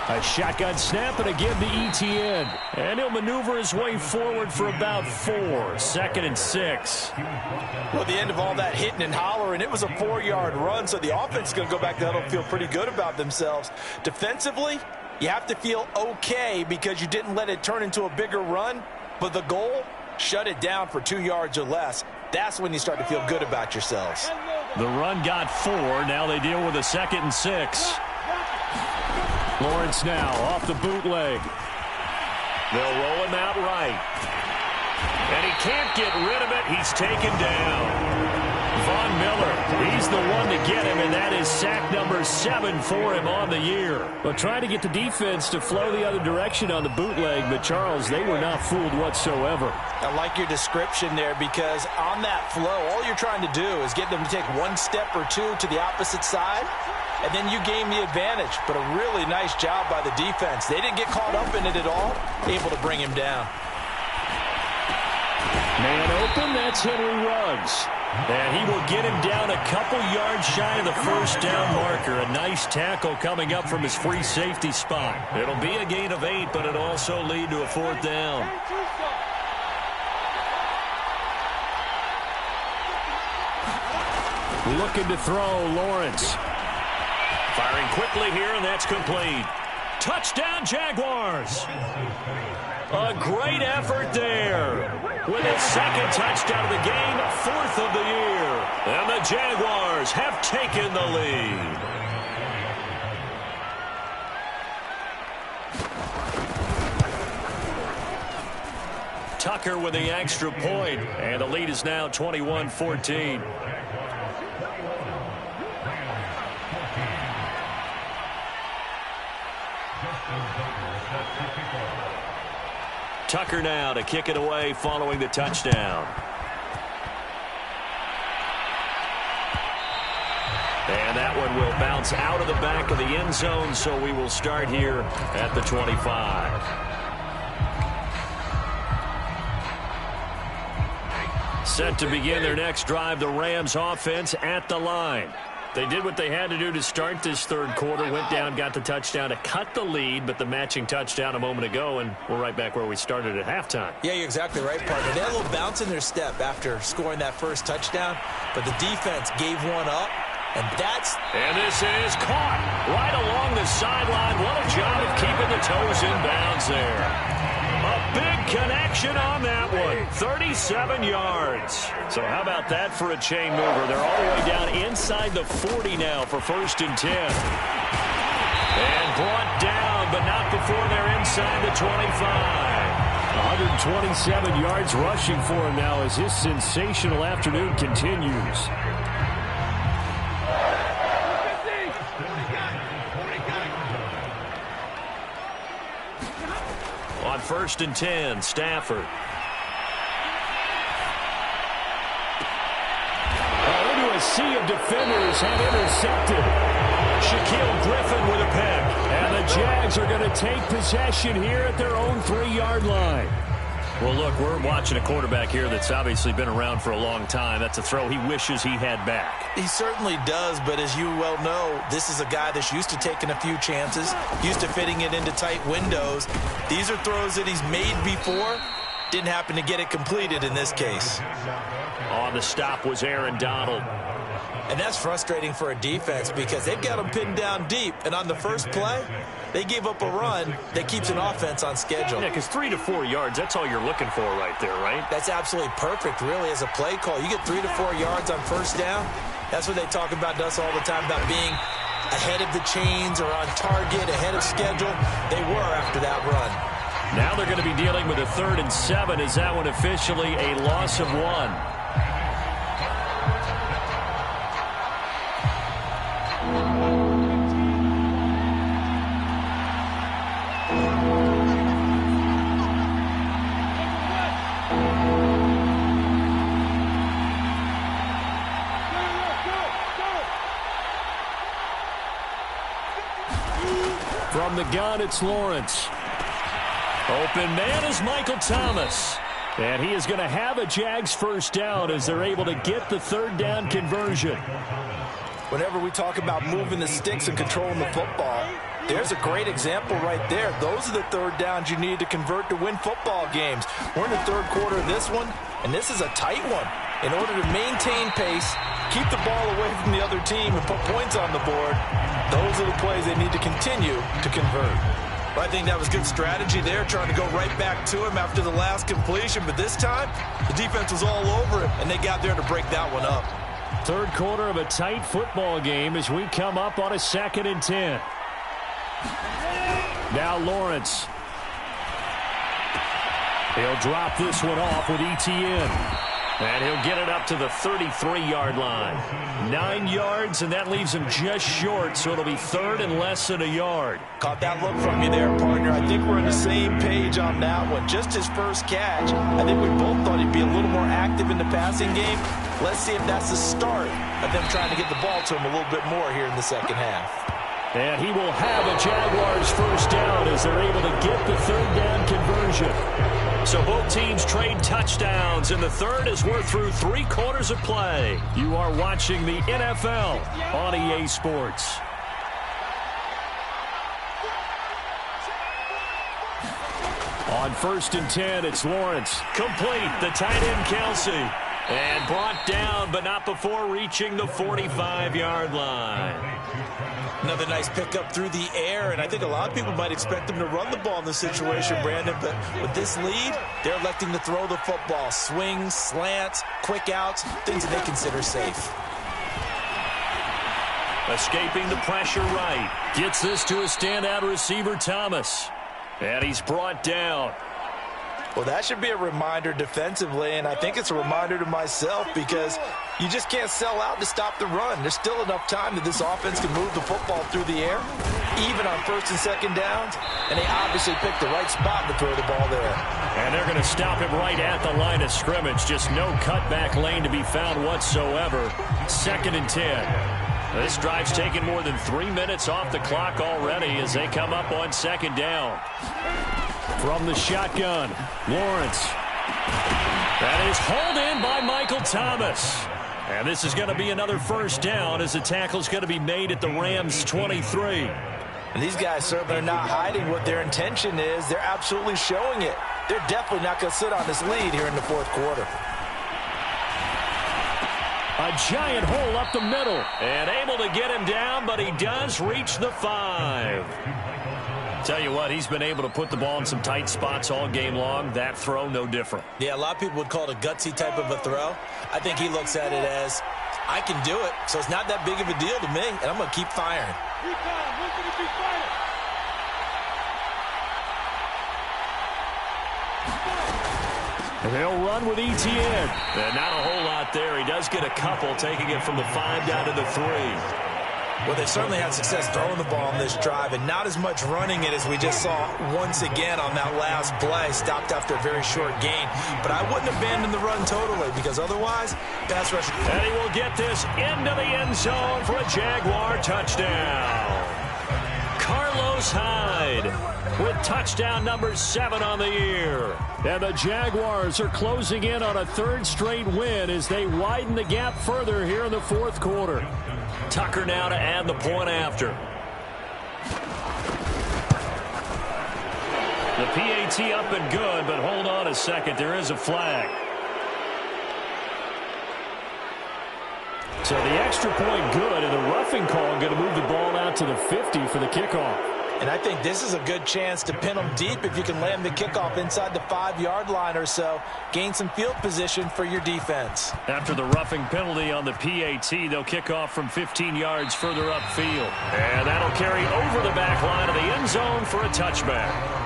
A shotgun snap and a give to Etienne. And he'll maneuver his way forward for about 4. Second and 6. Well, the end of all that hitting and hollering, it was a 4-yard run, so the offense is going to go back to huddle and feel pretty good about themselves. Defensively, you have to feel okay because you didn't let it turn into a bigger run, but the goal, shut it down for 2 yards or less. That's when you start to feel good about yourselves. The run got 4. Now they deal with a second and 6. Lawrence now off the bootleg. They'll roll him out right. And he can't get rid of it. He's taken down. Von Miller, he's the one to get him, and that is sack number 7 for him on the year. But trying to get the defense to flow the other direction on the bootleg, but Charles, they were not fooled whatsoever. I like your description there because on that flow, all you're trying to do is get them to take 1 step or 2 to the opposite side, and then you gain the advantage. But a really nice job by the defense. They didn't get caught up in it at all, able to bring him down. Man open, that's Henry Ruggs. And he will get him down a couple yards shy of the first down marker. A nice tackle coming up from his free safety spot. It'll be a gain of 8, but it'll also lead to a 4th down. Looking to throw, Lawrence. Firing quickly here, and that's complete. Touchdown, Jaguars. A great effort there. With his second touchdown of the game, 4th of the year. And the Jaguars have taken the lead. Tucker with the extra point, and the lead is now 21-14. Tucker now to kick it away following the touchdown. And that one will bounce out of the back of the end zone, so we will start here at the 25. Set to begin their next drive, the Rams offense at the line. They did what they had to do to start this third quarter, went down, got the touchdown to cut the lead, but the matching touchdown a moment ago, and we're right back where we started at halftime. Yeah, you're exactly right, partner. They had a little bounce in their step after scoring that first touchdown, but the defense gave one up, and this is caught right along the sideline. What a job of keeping the toes in bounds there. A big connection on that one. 37 yards. So how about that for a chain mover? They're all the way down inside the 40 now for 1st and 10. And brought down, but not before they're inside the 25. 127 yards rushing for him now as his sensational afternoon continues. On 1st and 10, Stafford. Into a sea of defenders and intercepted. Shaquille Griffin with a pick. And the Jags are going to take possession here at their own 3-yard line. Well, look, we're watching a quarterback here that's obviously been around for a long time. That's a throw he wishes he had back. He certainly does, but as you well know, this is a guy that's used to taking a few chances, used to fitting it into tight windows. These are throws that he's made before. Didn't happen to get it completed in this case. On the stop was Aaron Donald. And that's frustrating for a defense because they've got him pinned down deep. And on the first play, they gave up a run that keeps an offense on schedule. Yeah, because 3 to 4 yards, that's all you're looking for right there, right? That's absolutely perfect, really, as a play call. You get 3 to 4 yards on first down. That's what they talk about us all the time, about being ahead of the chains or on target, ahead of schedule. They were after that run. Now they're going to be dealing with a 3rd and 7. Is that one officially a loss of 1? From the gun, it's Lawrence. Open man is Michael Thomas. And he is going to have a Jags first down as they're able to get the 3rd down conversion. Whenever we talk about moving the sticks and controlling the football, there's a great example right there. Those are the 3rd downs you need to convert to win football games. We're in the 3rd quarter of this one, and this is a tight one. In order to maintain pace, keep the ball away from the other team, and put points on the board, those are the plays they need to continue to convert. Well, I think that was good strategy there, trying to go right back to him after the last completion. But this time, the defense was all over him, and they got there to break that one up. 3rd quarter of a tight football game as we come up on a 2nd and 10. Now Lawrence. He'll drop this one off with ETN. And he'll get it up to the 33-yard line. 9 yards, and that leaves him just short, so it'll be 3rd and less than a yard. Caught that look from you there, partner. I think we're on the same page on that one. Just his first catch. I think we both thought he'd be a little more active in the passing game. Let's see if that's the start of them trying to get the ball to him a little bit more here in the second half. And he will have a Jaguars first down as they're able to get the 3rd down conversion. So both teams trade touchdowns in the 3rd as we're through 3 quarters of play. You are watching the NFL on EA Sports. On 1st and 10, it's Lawrence. Complete, the tight end Kelsey. And brought down, but not before reaching the 45-yard line. Another nice pickup through the air, and I think a lot of people might expect them to run the ball in this situation, Brandon, but with this lead, they're electing to throw the football. Swings, slants, quick outs, things that they consider safe. Escaping the pressure right. Gets this to a standout receiver, Thomas. And he's brought down. Well, that should be a reminder defensively, and I think it's a reminder to myself because you just can't sell out to stop the run. There's still enough time that this offense can move the football through the air, even on 1st and 2nd downs, and they obviously picked the right spot to throw the ball there. And they're going to stop him right at the line of scrimmage. Just no cutback lane to be found whatsoever. 2nd and 10. This drive's taken more than 3 minutes off the clock already as they come up on 2nd down. From the shotgun, Lawrence. That is hauled in by Michael Thomas. And this is going to be another first down as the tackle is going to be made at the Rams' 23. And these guys certainly are not hiding what their intention is. They're absolutely showing it. They're definitely not going to sit on this lead here in the fourth quarter. A giant hole up the middle. And able to get him down, but he does reach the 5. Tell you what, he's been able to put the ball in some tight spots all game long. That throw, no different. Yeah, a lot of people would call it a gutsy type of a throw. I think he looks at it as, I can do it, so it's not that big of a deal to me, and I'm going to keep firing. They'll run with Etienne. And not a whole lot there. He does get a couple, taking it from the 5 down to the 3. Well, they certainly had success throwing the ball on this drive and not as much running it as we just saw once again on that last play. Stopped after a very short gain. But I wouldn't abandon the run totally because otherwise, pass rush. And he will get this into the end zone for a Jaguar touchdown. Carlos Hyde with touchdown number 7 on the year. And the Jaguars are closing in on a 3rd straight win as they widen the gap further here in the fourth quarter. Tucker now to add the point after. The PAT up and good, but hold on a second. There is a flag. So the extra point good, and the roughing call going to move the ball out to the 50 for the kickoff. And I think this is a good chance to pin them deep if you can land the kickoff inside the 5-yard line or so. Gain some field position for your defense. After the roughing penalty on the PAT, they'll kick off from 15 yards further upfield. And that'll carry over the back line of the end zone for a touchback.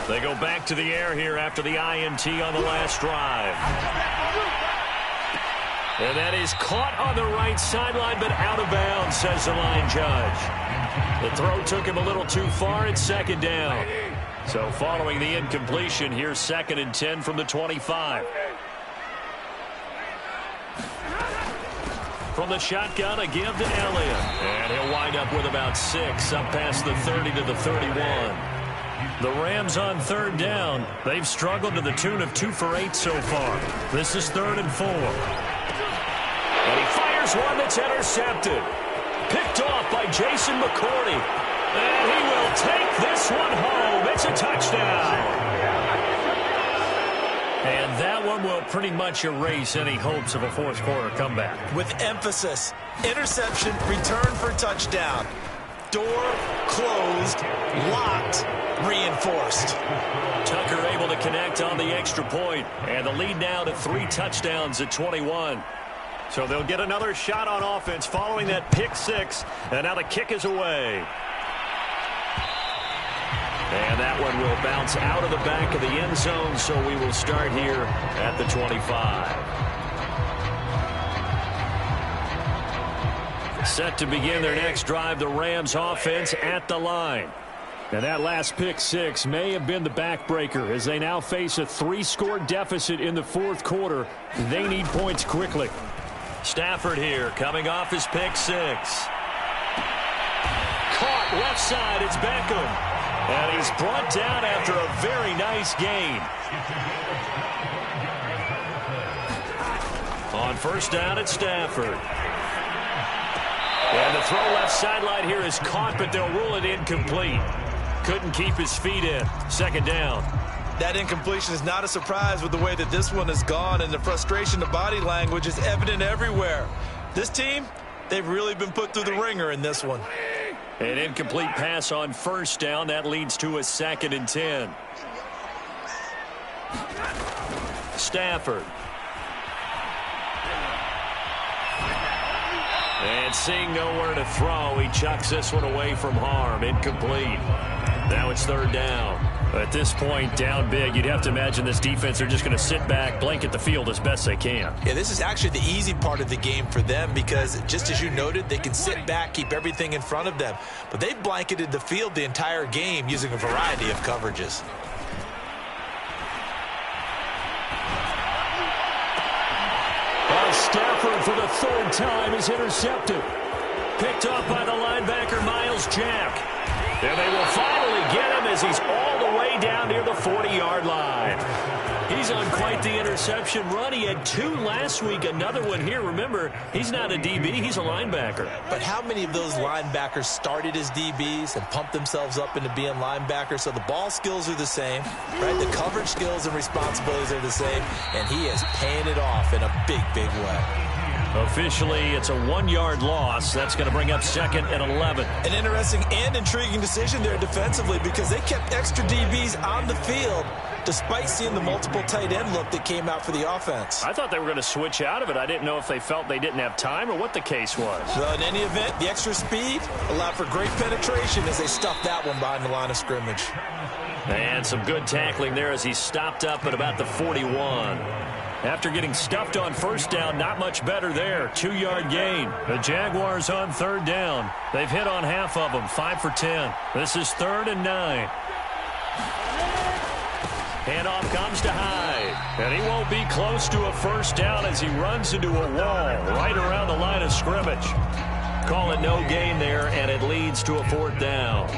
They go back to the air here after the INT on the last drive. And that is caught on the right sideline, but out of bounds, says the line judge. The throw took him a little too far. It's 2nd down. So following the incompletion, here's 2nd and 10 from the 25. From the shotgun, a give to Elliott. And he'll wind up with about 6 up past the 30 to the 31. The Rams on 3rd down. They've struggled to the tune of 2 for 8 so far. This is 3rd and 4. And he fires one that's intercepted. Picked off by Jason McCourty. And he will take this one home. It's a touchdown. And that one will pretty much erase any hopes of a fourth quarter comeback. With emphasis, interception, return for touchdown. Door closed, locked, reinforced. Tucker able to connect on the extra point, and the lead now to 3 touchdowns at 21. So they'll get another shot on offense following that pick 6, and now the kick is away. And that one will bounce out of the back of the end zone, so we will start here at the 25. Set to begin their next drive, the Rams offense at the line. And that last pick 6 may have been the backbreaker as they now face a 3-score deficit in the fourth quarter. They need points quickly. Stafford here coming off his pick 6. Caught left side, it's Beckham. And he's brought down after a very nice gain. On 1st down, it's Stafford. And the throw left sideline here is caught, but they'll rule it incomplete. Couldn't keep his feet in. 2nd down. That incompletion is not a surprise with the way that this one has gone, and the frustration, the body language is evident everywhere. This team, they've really been put through the ringer in this one. An incomplete pass on 1st down. That leads to a 2nd and 10. Stafford. And seeing nowhere to throw, he chucks this one away from harm. Incomplete. Now it's 3rd down. At this point, down big, you'd have to imagine this defense are just going to sit back, blanket the field as best they can. Yeah, this is actually the easy part of the game for them because, just as you noted, they can sit back, keep everything in front of them. But they've blanketed the field the entire game using a variety of coverages. Stafford for the third time is intercepted. Picked off by the linebacker, Myles Jack. And they will finally get him as he's all the way down near the 40-yard line. He's on quite the interception run. He had 2 last week, another one here. Remember, he's not a DB, he's a linebacker. But how many of those linebackers started as DBs and pumped themselves up into being linebackers? So the ball skills are the same, right? The coverage skills and responsibilities are the same, and he is paying it off in a big, big way. Officially, it's a 1-yard loss. That's going to bring up 2nd and 11. An interesting and intriguing decision there defensively because they kept extra DBs on the field despite seeing the multiple tight end look that came out for the offense. I thought they were going to switch out of it. I didn't know if they felt they didn't have time or what the case was. Well, in any event, the extra speed allowed for great penetration as they stuffed that one behind the line of scrimmage. And some good tackling there as he stopped up at about the 41. After getting stuffed on first down, not much better there. 2-yard gain. The Jaguars on 3rd down. They've hit on half of them, 5 for 10. This is 3rd and 9. Handoff comes to Hyde. And he won't be close to a first down as he runs into a wall right around the line of scrimmage. Call it no gain there, and it leads to a 4th down.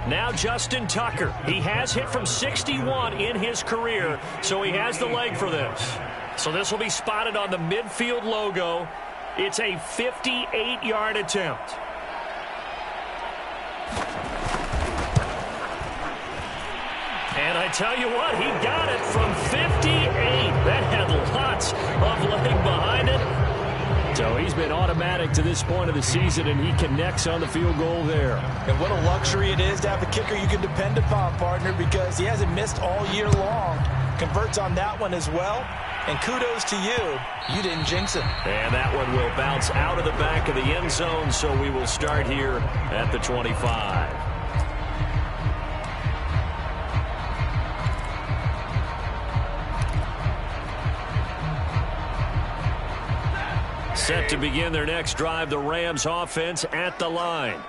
Now Justin Tucker. He has hit from 61 in his career, so he has the leg for this. So this will be spotted on the midfield logo. It's a 58-yard attempt. And I tell you what, he got it from 58. That had lots of leg behind it. So he's been automatic to this point of the season, and he connects on the field goal there. And what a luxury it is to have a kicker you can depend upon, partner, because he hasn't missed all year long. Converts on that one as well. And kudos to you. You didn't jinx it. And that one will bounce out of the back of the end zone, so we will start here at the 25. Set to begin their next drive, the Rams offense at the line.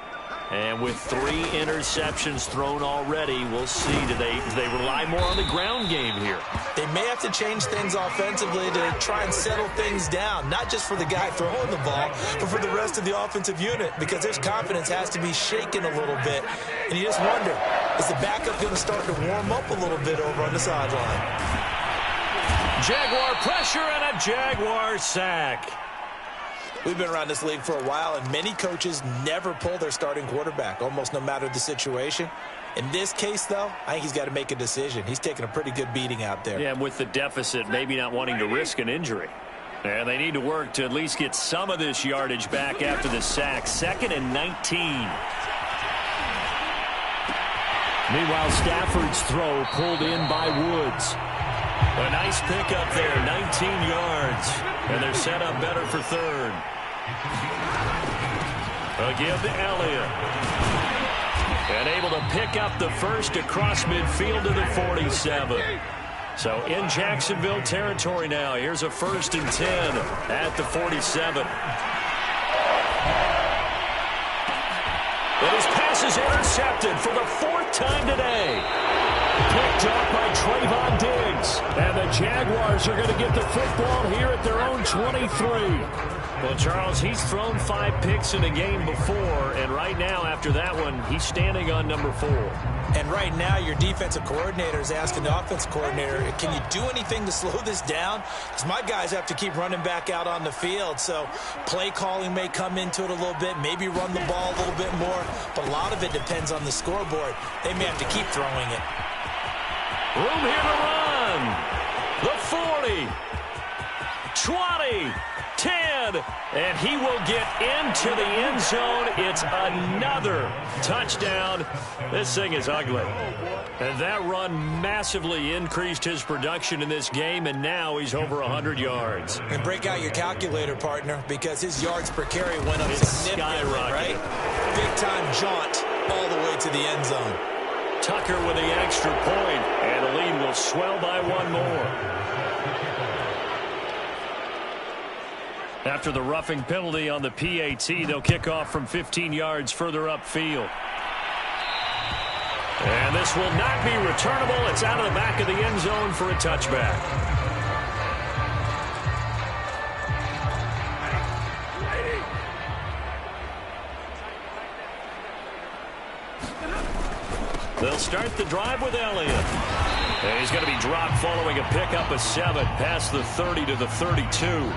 And with 3 interceptions thrown already, we'll see, do they rely more on the ground game here? They may have to change things offensively to try and settle things down, not just for the guy throwing the ball, but for the rest of the offensive unit, because their confidence has to be shaken a little bit. And you just wonder, is the backup going to start to warm up a little bit over on the sideline? Jaguar pressure and a Jaguar sack. We've been around this league for a while, and many coaches never pull their starting quarterback, almost no matter the situation. In this case, though, I think he's got to make a decision. He's taking a pretty good beating out there. Yeah, with the deficit, maybe not wanting to risk an injury. And they need to work to at least get some of this yardage back after the sack. 2nd and 19. Meanwhile, Stafford's throw pulled in by Woods. A nice pickup there, 19 yards. And they're set up better for 3rd. Again to Elliott. And able to pick up the first across midfield to the 47. So in Jacksonville territory now. Here's a 1st and 10 at the 47. And his pass is intercepted for the 4th time today. Picked up by Trayvon Diggs. And the Jaguars are going to get the football here at their own 23. Well, Charles, he's thrown 5 picks in a game before, and right now, after that one, he's standing on number 4. And right now, your defensive coordinator is asking the offensive coordinator, can you do anything to slow this down? Because my guys have to keep running back out on the field. So play calling may come into it a little bit, maybe run the ball a little bit more. But a lot of it depends on the scoreboard. They may have to keep throwing it. Room here to run. The 40. 20. 10, and he will get into the end zone. It's another touchdown. This thing is ugly. And that run massively increased his production in this game, and now he's over 100 yards. And break out your calculator, partner, because his yards per carry went up significantly, right? Big-time jaunt all the way to the end zone. Tucker with the extra point, and the lead will swell by one more. After the roughing penalty on the PAT, they'll kick off from 15 yards further upfield. And this will not be returnable. It's out of the back of the end zone for a touchback. They'll start the drive with Elliott. And he's going to be dropped following a pickup of 7 past the 30 to the 32.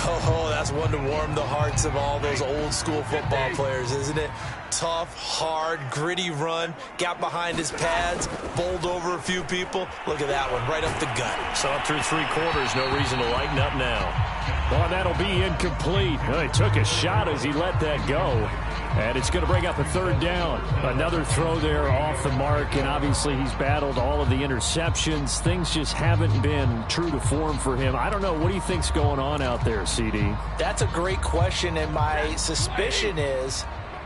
Oh, that's one to warm the hearts of all those old-school football players, isn't it? Tough, hard, gritty run. Got behind his pads, bowled over a few people. Look at that one, right up the gut. Saw it through 3 quarters. No reason to lighten up now. Oh, that'll be incomplete. Oh, he took a shot as he let that go. And it's going to bring up a 3rd down. Another throw there off the mark, and obviously he's battled all of the interceptions. Things just haven't been true to form for him. I don't know. What do you think's going on out there, CD? That's a great question, and my suspicion is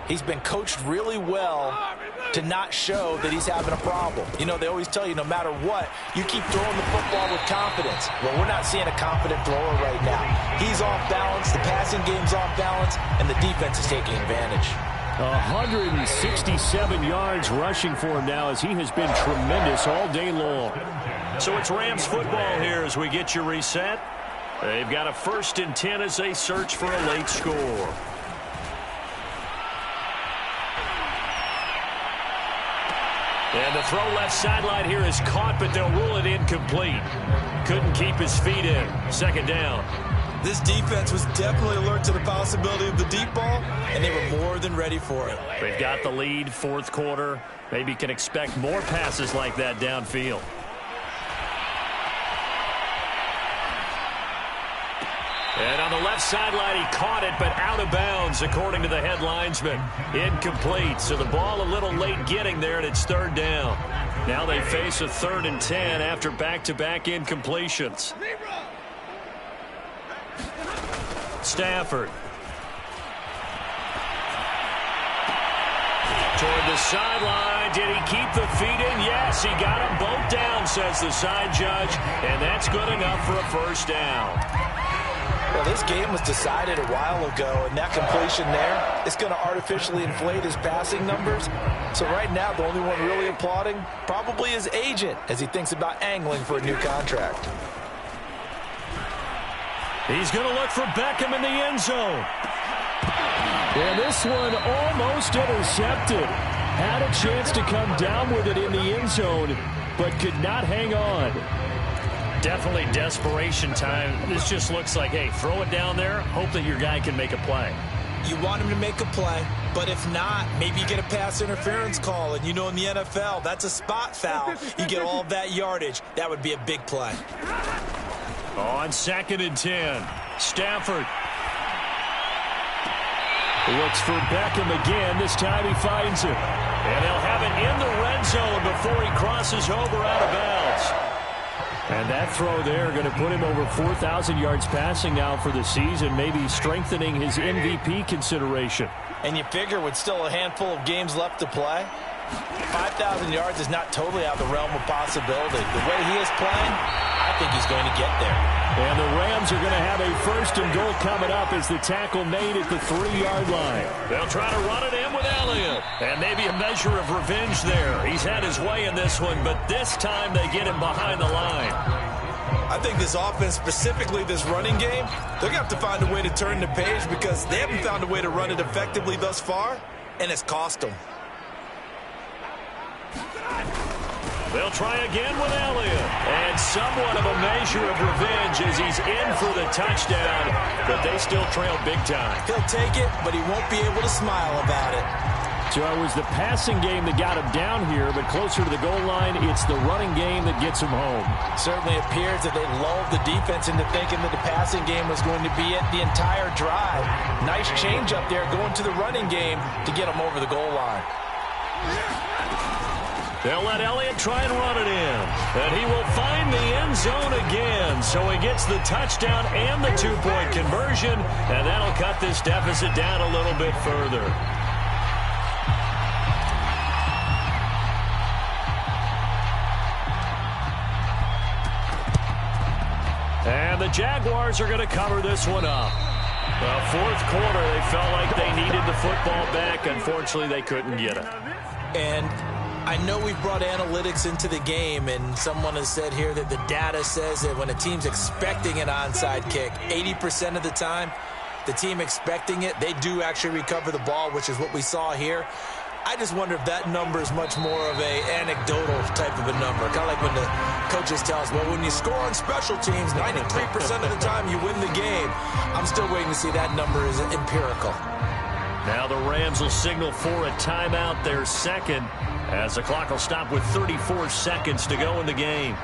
he's been coached really well to not show that he's having a problem. You know, they always tell you no matter what, you keep throwing the football with confidence. Well, we're not seeing a confident thrower right now. He's off balance, the passing game's off balance, and the defense is taking advantage. 167 yards rushing for him now as he has been tremendous all day long. So it's Rams football here as we get you reset. They've got a 1st and 10 as they search for a late score. And the throw left sideline here is caught, but they'll rule it incomplete. Couldn't keep his feet in. 2nd down. This defense was definitely alert to the possibility of the deep ball, and they were more than ready for it. They've got the lead, 4th quarter. Maybe can expect more passes like that downfield. And on the left sideline, he caught it, but out of bounds, according to the head linesman. Incomplete, so the ball a little late getting there, and it's 3rd down. Now they face a 3rd and 10 after back-to-back incompletions. Stafford. Toward the sideline. Did he keep the feet in? Yes, he got them both down, says the side judge, and that's good enough for a 1st down. Well, this game was decided a while ago, and that completion there is going to artificially inflate his passing numbers. So right now, the only one really applauding probably his agent as he thinks about angling for a new contract. He's going to look for Beckham in the end zone. And this one almost intercepted. Had a chance to come down with it in the end zone, but could not hang on. Definitely desperation time. This just looks like, hey, throw it down there, hope that your guy can make a play. You want him to make a play, but if not, maybe you get a pass interference call. And you know in the NFL, that's a spot foul. You get all of that yardage. That would be a big play. On 2nd and 10, Stafford looks for Beckham again. This time he finds him. And they'll have it in the red zone before he crosses over out of bounds. And that throw there going to put him over 4,000 yards passing now for the season, maybe strengthening his MVP consideration. And you figure with still a handful of games left to play, 5,000 yards is not totally out of the realm of possibility. The way he is playing, I think he's going to get there. And the Rams are going to have a 1st and goal coming up as the tackle made at the 3-yard line. They'll try to run it in with Elliott. And maybe a measure of revenge there. He's had his way in this one, but this time they get him behind the line. I think this offense, specifically this running game, they're going to have to find a way to turn the page because they haven't found a way to run it effectively thus far, and it's cost them. They'll try again with Elliott. And somewhat of a measure of revenge as he's in for the touchdown, but they still trail big time. He'll take it, but he won't be able to smile about it. So it was the passing game that got him down here, but closer to the goal line, it's the running game that gets him home. Certainly appears that they lulled the defense into thinking that the passing game was going to be it the entire drive. Nice change up there going to the running game to get him over the goal line. They'll let Elliott try and run it in. And he will find the end zone again. So he gets the touchdown and the 2-point conversion. And that'll cut this deficit down a little bit further. the Jaguars are going to cover this one up. The fourth quarter, they felt like they needed the football back. Unfortunately, they couldn't get it. And I know we've brought analytics into the game, and someone has said here that the data says that when a team's expecting an onside kick, 80% of the time, the team expecting it, they do actually recover the ball, which is what we saw here. I just wonder if that number is much more of a anecdotal type of a number. Kind of like when the coaches tell us, well, when you score on special teams, 93% of the time you win the game. I'm still waiting to see that number is empirical. Now the Rams will signal for a timeout, their second, as the clock will stop with 34 seconds to go in the game.